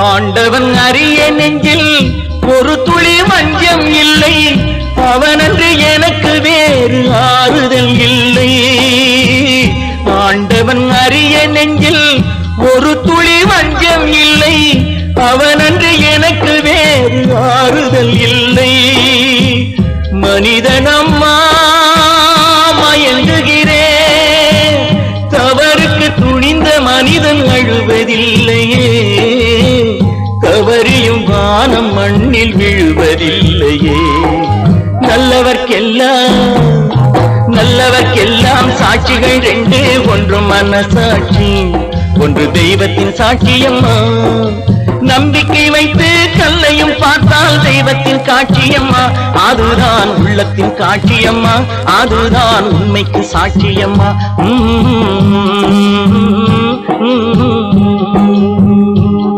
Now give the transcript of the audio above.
ஆண்டவன் அறிய நெஞ்சில் ஒரு துளி வஞ்சம் இல்லை, அவனன்று எனக்கு வேறு ஆறுதல் இல்லை. ஆண்டவன் அறிய நெஞ்சில் ஒரு துளி வஞ்சம் இல்லை, அவனன்று எனக்கு வேறு ஆறுதல் இல்லை. மனிதனம்மா மயங்குகிறேன், தவறுக்கு துணிந்த மனிதன் அழுவதில்லையே, தவறியும் வானம் மண்ணில் விழுவதில்லையே. நல்லவர்க்கெல்லாம் சாட்சிகள் ரெண்டு, ஒன்று மனசாட்சி, ஒன்று தெய்வத்தின் சாட்சியம்மா. நம்பிக்கை வைத்து கல்லையும் பார்த்தால் தெய்வத்தின் காட்சியம்மா, அதுதான் உள்ளத்தின் காட்சியம்மா, அதுதான் உண்மைக்கு சாட்சியம்மா.